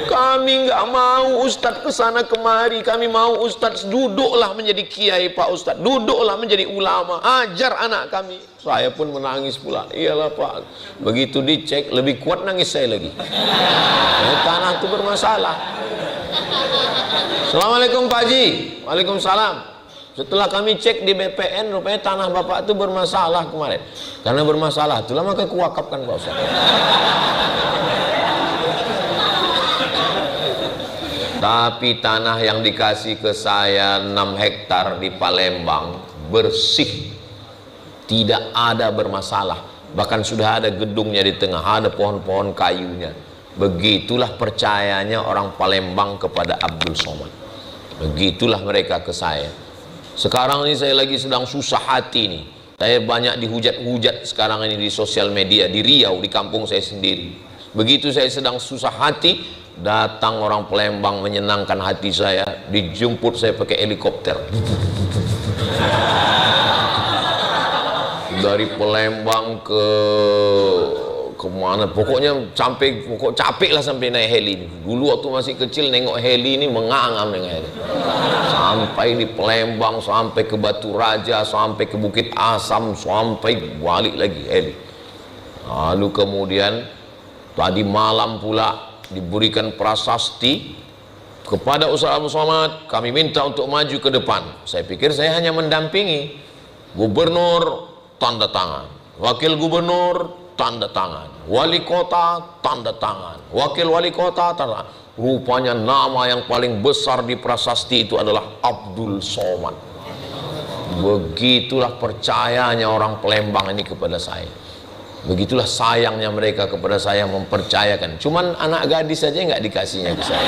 Kami nggak mau Ustadz kesana kemari, kami mau Ustadz duduklah menjadi kiai Pak Ustadz, duduklah menjadi ulama, ajar anak kami. Saya pun menangis pula. Iyalah Pak, begitu dicek lebih kuat nangis saya lagi. Tanah itu bermasalah. Assalamualaikum Pak Haji. Waalaikumsalam. Setelah kami cek di BPN, rupanya tanah Bapak itu bermasalah kemarin. Karena bermasalah, itulah maka kuwakafkan Pak Ustadz. Tapi tanah yang dikasih ke saya 6 hektar di Palembang bersih, tidak ada bermasalah. Bahkan sudah ada gedungnya di tengah, ada pohon-pohon kayunya. Begitulah percayanya orang Palembang kepada Abdul Somad. Begitulah mereka ke saya. Sekarang ini saya lagi sedang susah hati nih. Saya banyak dihujat-hujat sekarang ini di sosial media, di Riau, di kampung saya sendiri. Begitu saya sedang susah hati, datang orang Palembang menyenangkan hati saya, dijemput saya pakai helikopter dari Palembang ke mana, pokoknya sampai capek lah sampai naik heli. Dulu waktu masih kecil nengok heli ini mengangam dengan heli. Sampai di Palembang, sampai ke Batu Raja, sampai ke Bukit Asam, sampai balik lagi heli. Lalu kemudian Tadi malam pula diberikan prasasti kepada Ustaz Abdul Somad, kami minta untuk maju ke depan. Saya pikir saya hanya mendampingi. Gubernur tanda tangan, wakil gubernur tanda tangan, wali kota tanda tangan, wakil wali kota tanda tangan. Rupanya nama yang paling besar di prasasti itu adalah Abdul Somad. Begitulah percayanya orang Palembang ini kepada saya. Begitulah sayangnya mereka kepada saya, mempercayakan. Cuman anak gadis saja nggak dikasihnya ke saya.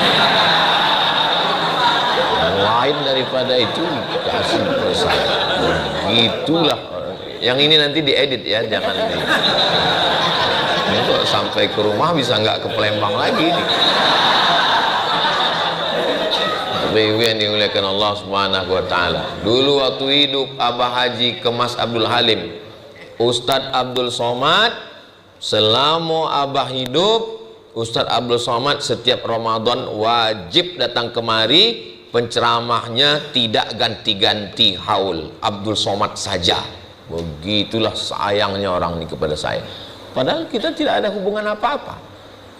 Yang lain daripada itu dikasih ke saya. Begitulah. Yang ini nanti diedit ya, jangan di. Ini kok sampai ke rumah bisa nggak ke Palembang lagi nih. Bapak yang dimuliakan Allah Subhanahu wa taala. Dulu waktu hidup Abah Haji Kemas Abdul Halim, Ustadz Abdul Somad, selama Abah hidup, Ustadz Abdul Somad setiap Ramadan wajib datang kemari. Penceramahnya tidak ganti-ganti haul, Abdul Somad saja. Begitulah sayangnya orang ini kepada saya. Padahal kita tidak ada hubungan apa-apa.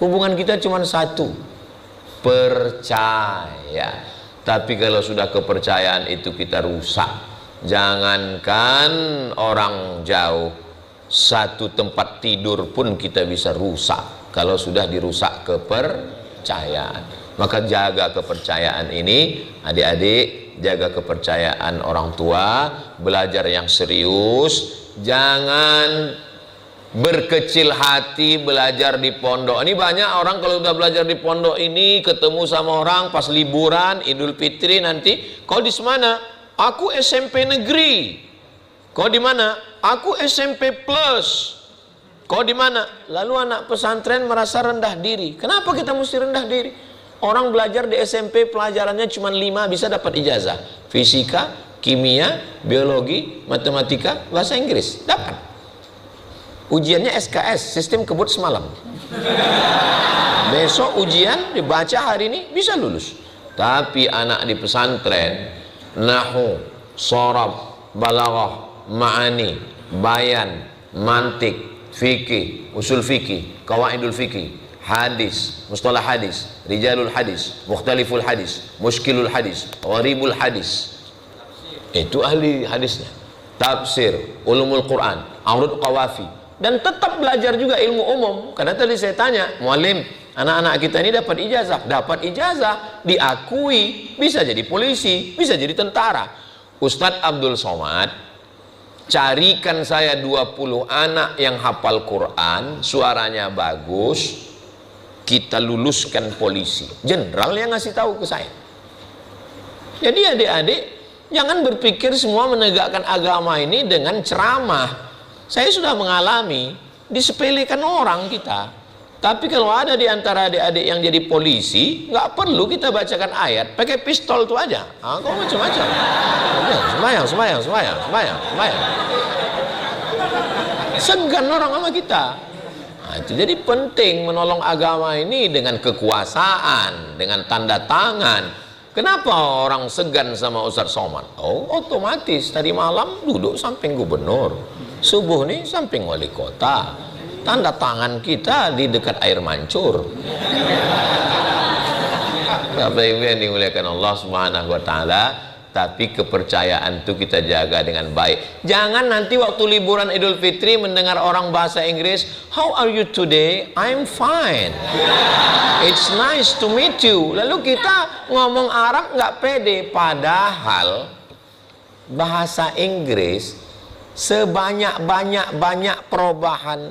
Hubungan kita cuma satu, percaya. Tapi kalau sudah kepercayaan itu kita rusak. Jangankan orang jauh, satu tempat tidur pun kita bisa rusak kalau sudah dirusak kepercayaan. Maka jaga kepercayaan ini, adik-adik, jaga kepercayaan orang tua, belajar yang serius, jangan berkecil hati belajar di pondok. Ini banyak orang kalau udah belajar di pondok ini, ketemu sama orang pas liburan Idul Fitri nanti, kau di mana? Aku SMP negeri. Kau di mana? Aku SMP plus. Kau di mana? Lalu anak pesantren merasa rendah diri. Kenapa kita mesti rendah diri? Orang belajar di SMP pelajarannya cuma 5 bisa dapat ijazah. Fisika, kimia, biologi, matematika, bahasa Inggris. Dapat. Ujiannya SKS, sistem kebut semalam. Besok ujian dibaca hari ini bisa lulus. Tapi anak di pesantren, nahwu, sorab, balaghah, ma'ani, bayan, mantik, fikih, usul fikih, qawaidul fikih, hadis, mustalah hadis, rijalul hadis, mukhtaliful hadis, muskilul hadis, gharibul hadis. Itu ahli hadisnya. Tafsir, ulumul Quran, arud qawafi, dan tetap belajar juga ilmu umum. Karena tadi saya tanya, mualim, anak-anak kita ini dapat ijazah, diakui, bisa jadi polisi, bisa jadi tentara. Ustadz Abdul Somad carikan saya 20 anak yang hafal Quran, suaranya bagus, kita luluskan polisi. Jenderal yang ngasih tahu ke saya. Jadi adik-adik, jangan berpikir semua menegakkan agama ini dengan ceramah. Saya sudah mengalami, disepelekan orang kita. Tapi kalau ada di antara adik-adik yang jadi polisi, nggak perlu kita bacakan ayat, pakai pistol itu aja. Ah, kok macam-macam. Semayang. Segan orang sama kita. Nah, itu jadi penting menolong agama ini dengan kekuasaan, dengan tanda tangan. Kenapa orang segan sama Ustadz Somad? Oh, otomatis tadi malam duduk samping gubernur, subuh nih samping wali kota, tanda tangan kita di dekat air mancur. Bapak Ibu yang dimuliakan Allah Subhanahu wa taala, tapi kepercayaan itu kita jaga dengan baik. Jangan nanti waktu liburan Idul Fitri mendengar orang bahasa Inggris, how are you today? I'm fine. It's nice to meet you. Lalu kita ngomong Arab nggak pede, padahal bahasa Inggris sebanyak-banyak perubahan.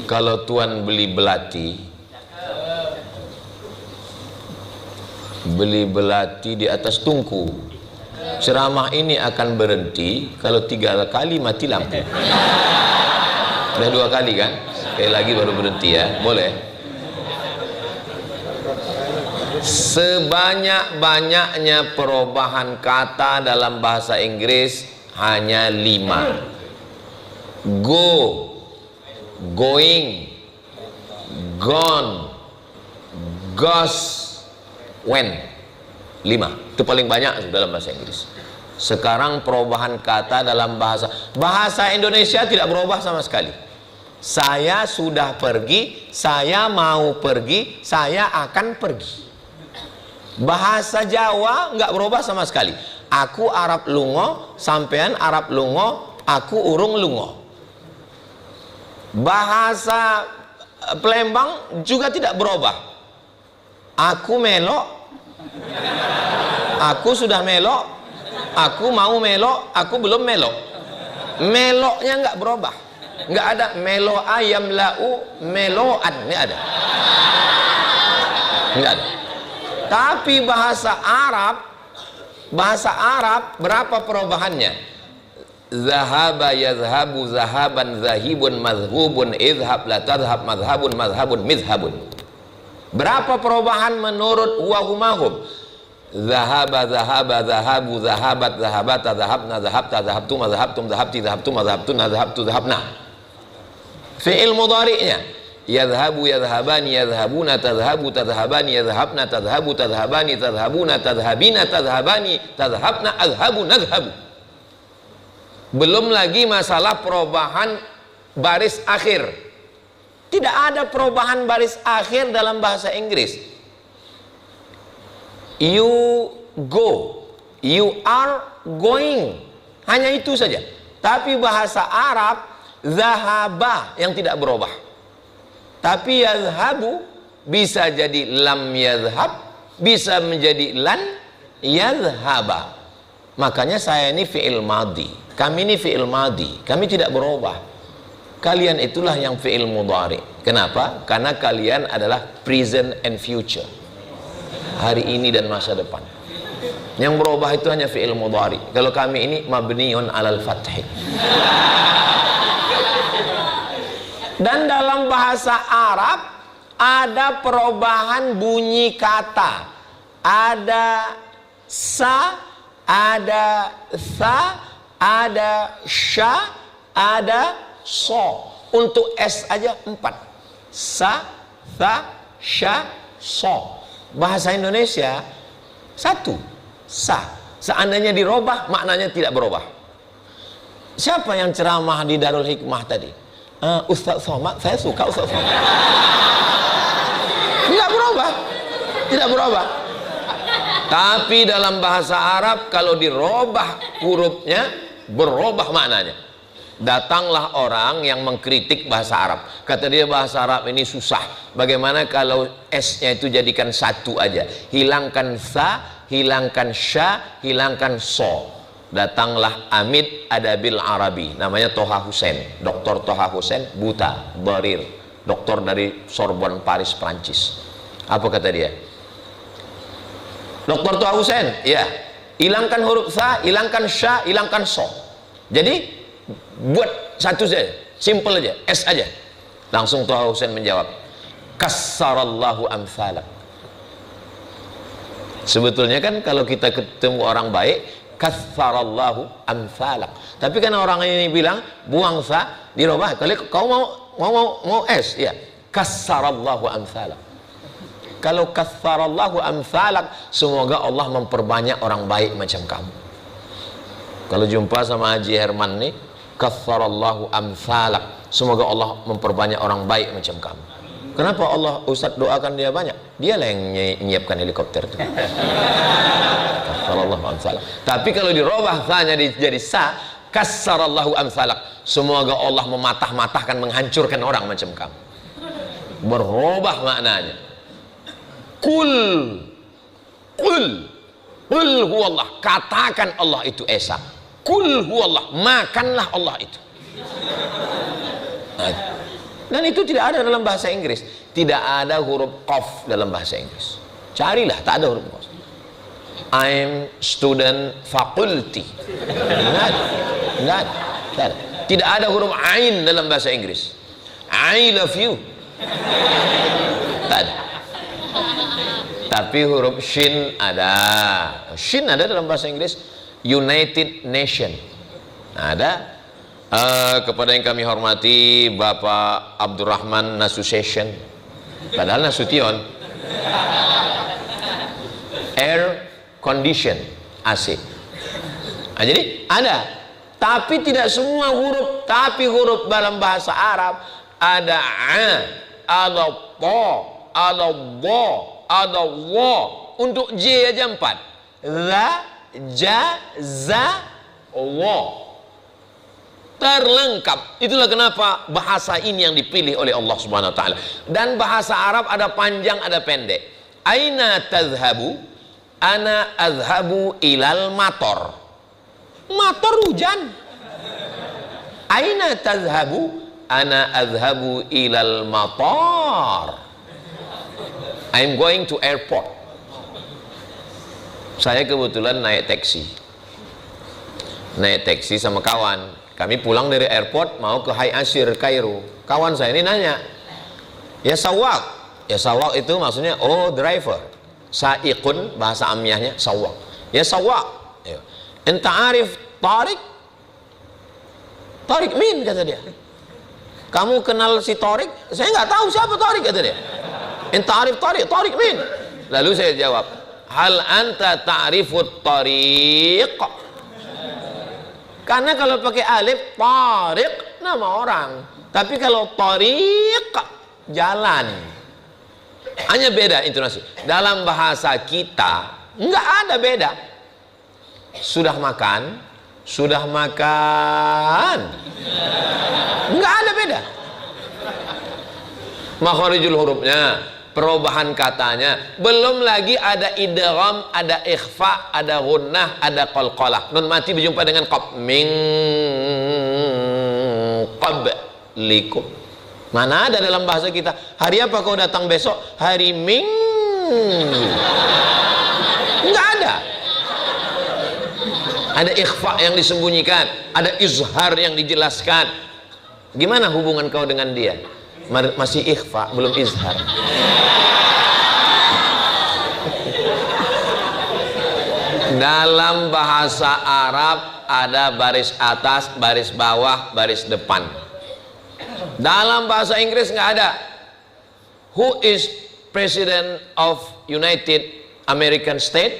Kalau tuan beli belati di atas tungku, ceramah ini akan berhenti kalau 3 kali mati lampu. Udah 2 kali kan? Sekali lagi baru berhenti ya, boleh. Sebanyak-banyaknya perubahan kata dalam bahasa Inggris hanya 5. Go, going, gone, goes, went. 5. Itu paling banyak dalam bahasa Inggris. Sekarang perubahan kata dalam bahasa Indonesia tidak berubah sama sekali. Saya sudah pergi, saya mau pergi, saya akan pergi. Bahasa Jawa nggak berubah sama sekali. Aku Arab lungo, sampean Arab lungo, aku urung lungo. Bahasa Palembang juga tidak berubah. Aku melok, aku sudah melok, aku mau melok, aku belum melok. Meloknya nggak berubah. Nggak ada melo ayam lau meloan, nggak ada. Nggak ada. Tapi bahasa Arab berapa perubahannya? Zahaba yazhabu zahaban zahibun mazhubun idhab la tadhhab madhhabun madhhabun midhhabun. Berapa perubahan menurut wahumahum? Zahaba zahaba zahabu zahabat zahabata zahabna zahabta zahabtum zahabtum zahabti zahabtum zahabtuna zahabtu zahabna. Fi'il mudhari'nya yadhhabu yadhhabani yadhhabuna tadhhabu tadhhabani yadhhabna tadhhabu tadhhabani tadhhabuna tadhhabina tadhhabani tadhhabna adhhabu nadhhabu. Belum lagi masalah perubahan baris akhir. Tidak ada perubahan baris akhir dalam bahasa Inggris. You go, you are going, hanya itu saja. Tapi bahasa Arab zahaba yang tidak berubah. Tapi yazhabu bisa jadi lam yazhab, bisa menjadi lan yazhaba. Makanya saya ini fi'il madhi, kami ini fi'il madhi, kami tidak berubah. Kalian itulah yang fi'il mudhari. Kenapa? Karena kalian adalah present and future, hari ini dan masa depan. Yang berubah itu hanya fi'il mudhari. Kalau kami ini mabniun alal fathi. Dan dalam bahasa Arab ada perubahan bunyi kata. Ada sa, ada tha, ada sya, ada so. Untuk S aja 4. Sa, tha, sya, so. Bahasa Indonesia 1, sa. Seandainya dirubah, maknanya tidak berubah. Siapa yang ceramah di Darul Hikmah tadi? Ustaz Somad, saya suka Ustaz Somad. Tidak berubah, tidak berubah. Tapi dalam bahasa Arab kalau dirubah hurufnya, berubah maknanya. Datanglah orang yang mengkritik bahasa Arab. Kata dia bahasa Arab ini susah. Bagaimana kalau S-nya itu jadikan 1 aja? Hilangkan sa, hilangkan sya, hilangkan so. Datanglah Amid Adabil Arabi, namanya Toha Hussein, Dr. Toha Hussein, buta, barir, doktor dari Sorbonne, Paris, Prancis. Apa kata dia? Dr. Toha Hussein, ya, hilangkan huruf sa, hilangkan sya, hilangkan so. Jadi buat 1 saja, simple aja, S aja. Langsung Toha Hussein menjawab, kassarallahu amsalak. Sebetulnya kan kalau kita ketemu orang baik, katsarallahu amsalak. Tapi kan orang ini bilang buang sa, dirubah. Kalau kau mau S, ya, katsarallahu amsalak. Kalau katsarallahu amsalak, semoga Allah memperbanyak orang baik macam kamu. Kalau jumpa sama Haji Herman nih, katsarallahu amsalak, semoga Allah memperbanyak orang baik macam kamu. Kenapa Allah Ustaz doakan dia banyak? Dialah yang menyiapkan helikopter itu. Tapi kalau dirubah sanya jadi sa, kassarallahu amsalak, semoga Allah mematah-matahkan, menghancurkan orang macam kamu. Berubah maknanya. Kul huwallah, katakan Allah itu esa. Kul huwallah, makanlah Allah itu. Dan itu tidak ada dalam bahasa Inggris. Tidak ada huruf qaf dalam bahasa Inggris. Carilah, tak ada huruf qaf. I'm student faculty. Enggak ada. Tidak ada huruf ain dalam bahasa Inggris. I love you. Tak ada. Tapi huruf shin ada. Shin ada dalam bahasa Inggris. United Nation ada. Kepada yang kami hormati Bapak Abdurrahman Nasution, padahal Nasution, air condition AC. Nah, jadi ada, tapi tidak semua huruf. Tapi huruf dalam bahasa Arab ada a, ada po, ada bo, ada wo. Untuk J aja 4. Za, ja, za, wo. Terlengkap. Itulah kenapa bahasa ini yang dipilih oleh Allah Subhanahu wa taala. Dan bahasa Arab ada panjang, ada pendek. Aina tazhabu? Ana azhabu ilal mator. Mator hujan. Aina tazhabu? Ana azhabu ilal mator. I'm going to airport. Saya kebetulan naik taksi. Naik taksi sama kawan. Kami pulang dari airport mau ke Hai Asir Kairo. Kawan saya ini nanya, ya sawak. Ya sawak itu maksudnya oh driver. Sa'iqun bahasa amiyahnya sawak. Ya sawak. Enta arif Tariq? Tariq min kata dia. Kamu kenal si Tariq? Saya nggak tahu siapa Tariq kata dia. Enta arif Tariq? Tariq min. Lalu saya jawab, hal anta ta'rifut Tariq? Karena kalau pakai alif, Tariq nama orang. Tapi kalau Tariq, jalan. Hanya beda intonasi. Dalam bahasa kita, nggak ada beda. Sudah makan, sudah makan. Nggak ada beda. Makharijul hurufnya, perubahan katanya, belum lagi ada idgham, ada ikhfa, ada gunnah, ada qalqalah. Nun mati berjumpa dengan qab, min qablikum. Mana ada dalam bahasa kita, hari apa kau datang besok? Hari Minggu. Enggak ada. Ada ikhfa yang disembunyikan, ada izhar yang dijelaskan. Gimana hubungan kau dengan dia? Masih ikhfa, belum izhar. Dalam bahasa Arab ada baris atas, baris bawah, baris depan. Dalam bahasa Inggris nggak ada. Who is President of United American States?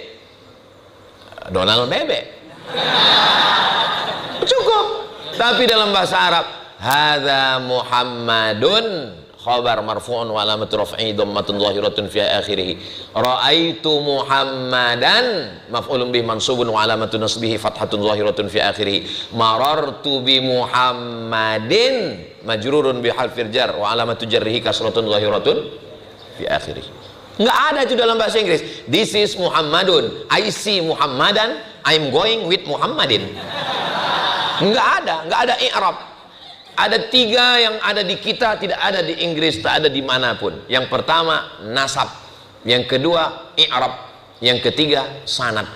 Donald Bebe. Cukup. Tapi dalam bahasa Arab, hadza Muhammadun khabar marfu'un wa alamat raf'i dhammatun zahiratun fi akhirih. Ra'aitu Muhammadan maf'ulun bih mansubun wa alamatun nasbihi fathatun zahiratun fi akhirih. Marartu bi Muhammadin majrurun bi harfir jar wa alamatu jarrihi kasratun zahiratun fi akhirih. Enggak ada itu dalam bahasa Inggris. This is Muhammadun. I see Muhammadan. I'm going with Muhammadin. Enggak ada i'rab. Ada 3 yang ada di kita, tidak ada di Inggris, tak ada dimanapun. Yang pertama nasab, yang kedua i'rab, yang ketiga sanad.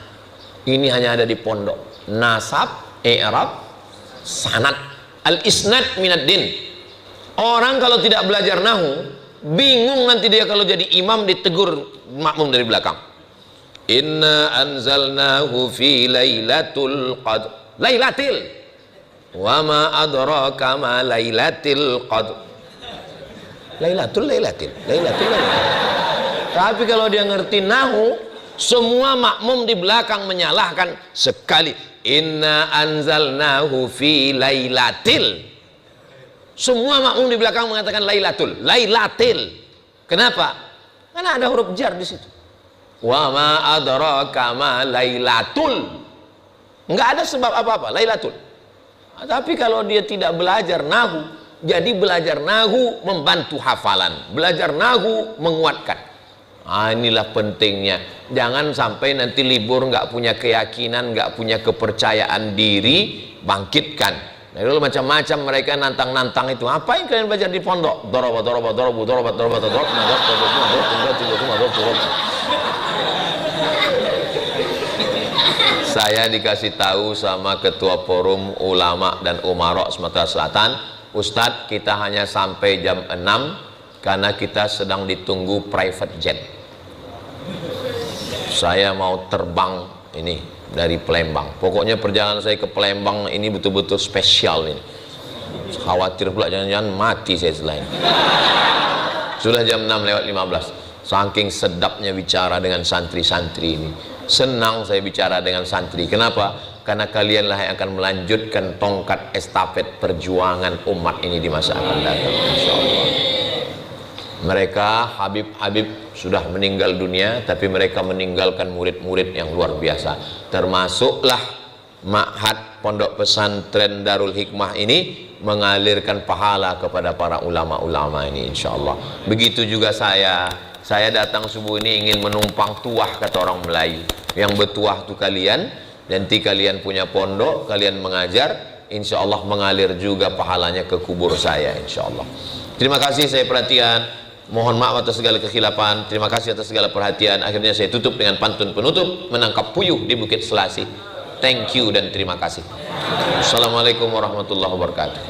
Ini hanya ada di pondok. Nasab, i'rab, sanad. Al-isnad minad din. Orang kalau tidak belajar nahu, bingung nanti dia kalau jadi imam ditegur makmum dari belakang. Inna anzalnahu fi lailatul qadr. Lailatil. Wa ma adraka ma lailatul qadr. Lailatul. Tapi kalau dia ngerti nahu, semua makmum di belakang menyalahkan sekali. Inna anzalnahu fi lailatil. Semua makmum di belakang mengatakan lailatil. Kenapa? Karena ada huruf jar di situ. Wa ma adraka ma lailatul. Enggak ada sebab apa-apa, lailatul. Tapi kalau dia tidak belajar nahu, jadi belajar nahu membantu hafalan, belajar nahu menguatkan. Inilah pentingnya. Jangan sampai nanti libur nggak punya keyakinan, nggak punya kepercayaan diri, bangkitkan. Nah, dulu macam-macam mereka nantang-nantang itu. Apa yang kalian belajar di pondok? Saya dikasih tahu sama ketua forum ulama dan umarok Sumatera Selatan, Ustadz, kita hanya sampai jam 6 karena kita sedang ditunggu private jet. Saya mau terbang ini dari Palembang. Pokoknya perjalanan saya ke Palembang ini betul-betul spesial ini. khawatir pula jangan-jangan mati saya selain. Sudah jam 6:15. Saking sedapnya bicara dengan santri-santri ini. Senang saya bicara dengan santri. Kenapa? Karena kalianlah yang akan melanjutkan tongkat estafet perjuangan umat ini di masa akan datang, insyaallah. Mereka Habib-habib sudah meninggal dunia, tapi mereka meninggalkan murid-murid yang luar biasa. Termasuklah Ma'had Pondok Pesantren Darul Hikmah ini mengalirkan pahala kepada para ulama-ulama ini, insyaallah. Begitu juga saya datang subuh ini ingin menumpang tuah, kata orang Melayu. Yang bertuah itu kalian, nanti kalian punya pondok, kalian mengajar, insyaallah mengalir juga pahalanya ke kubur saya, insyaallah. Terima kasih, saya perhatian. Mohon maaf atas segala kekhilafan. Terima kasih atas segala perhatian. Akhirnya saya tutup dengan pantun penutup, menangkap puyuh di Bukit Selasi. Thank you dan terima kasih. Assalamualaikum warahmatullahi wabarakatuh.